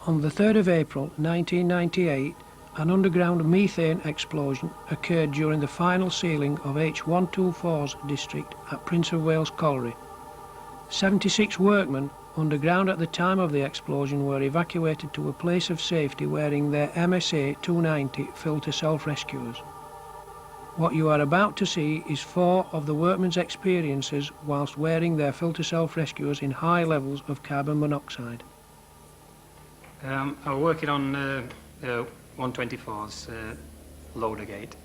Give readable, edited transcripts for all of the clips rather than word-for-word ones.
On the 3rd of April 1998, an underground methane explosion occurred during the final sealing of H124's district at Prince of Wales Colliery. 76 workmen underground at the time of the explosion were evacuated to a place of safety wearing their MSA 290 filter self-rescuers. What you are about to see is 4 of the workmen's experiences whilst wearing their filter self-rescuers in high levels of carbon monoxide. I was working on 124's loader gate.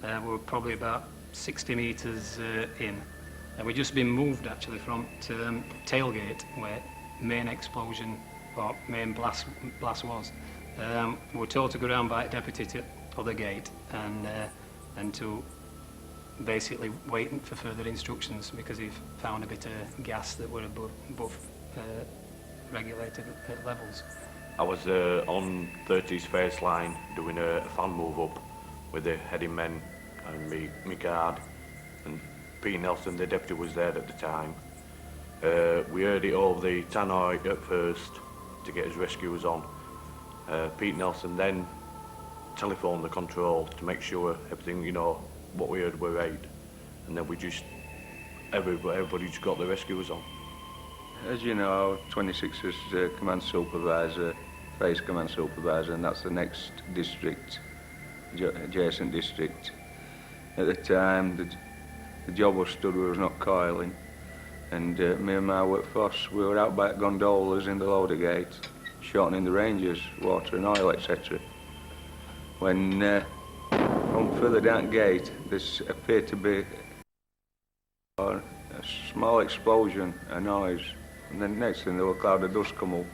We were probably about 60 metres in. And we'd just been moved actually from tailgate where main explosion or main blast was. We were told to go around by a deputy to other gate and to basically wait for further instructions because he found a bit of gas that were above regulated levels. I was on 30's first line doing a fan move up with the heading men and me guard, and Pete Nelson, the deputy, was there at the time. We heard it over the tannoy at first to get his rescuers on. Pete Nelson then telephoned the control to make sure everything, what we heard were right, and then everybody just got the rescuers on. As you know, 26 is command supervisor, phase command supervisor, and that's the next district, adjacent district. At the time, the job was stood, we was not coiling, and me and my workforce, we were out by gondolas in the loader gate, shortening the ranges, water and oil, etc. When from further down the gate, there appeared to be a small explosion, a noise, and then next thing there was a cloud of dust come up.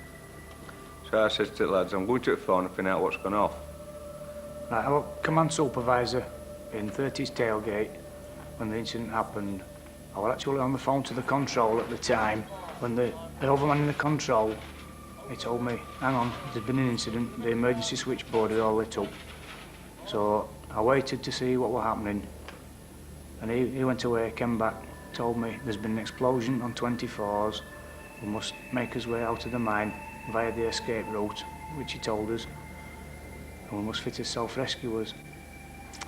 So I said to the lads, I'm going to the phone and find out what's gone off. Right, I was command supervisor in 30's tailgate when the incident happened. I was actually on the phone to the control at the time. When the overman in the control, he told me, hang on, there's been an incident, the emergency switchboard had all lit up. So I waited to see what was happening, and he went away, came back, told me there's been an explosion on 24s, we must make us way out of the mine via the escape route, which he told us, and we must fit as self-rescuers.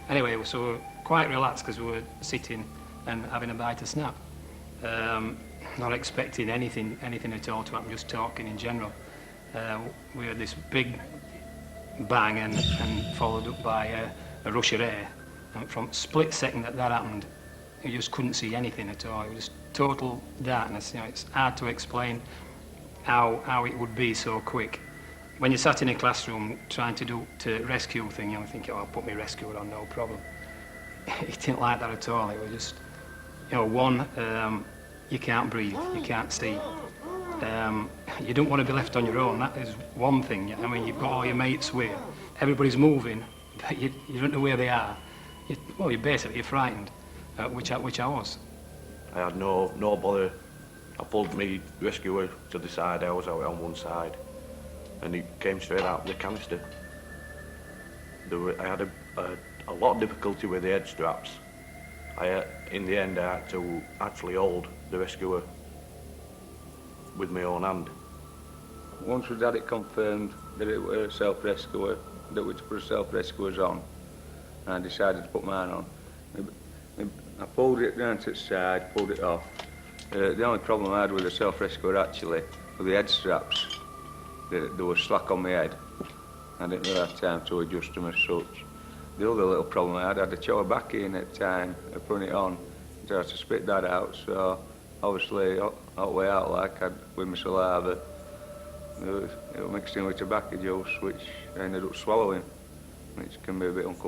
Anyway, so we were quite relaxed because we were sitting and having a bite of snap. Not expecting anything at all to happen, just talking in general. We had this big bang and followed up by a rush of air. And from split second that happened, you just couldn't see anything at all. It was just total darkness. It's hard to explain how it would be so quick. When you sat in a classroom trying to rescue thing, you thinking, I'll put my rescuer on, no problem. It didn't like that at all. It was just, one, you can't breathe, you can't see. You don't want to be left on your own, that is one thing. I mean, you've got all your mates with you. Everybody's moving, but you don't know where they are. You're basically frightened, which I was. I had no bother. I pulled me rescuer to the side, I was out on one side, and he came straight out of the canister. I had a lot of difficulty with the head straps. In the end, I had to actually hold the rescuer with my own hand. Once we'd had it confirmed that it was a self-rescuer, that we'd put self-rescuers on, I decided to put mine on. I pulled it down to the side, pulled it off. The only problem I had with the self-rescuer actually were the head straps. They were slack on my head. I didn't really have time to adjust them as such. The other little problem I had to chow a back in at the time of putting it on. So I had to spit that out, so obviously all the way out with my saliva. It was mixed in with tobacco juice, which I ended up swallowing, which can be a bit uncomfortable.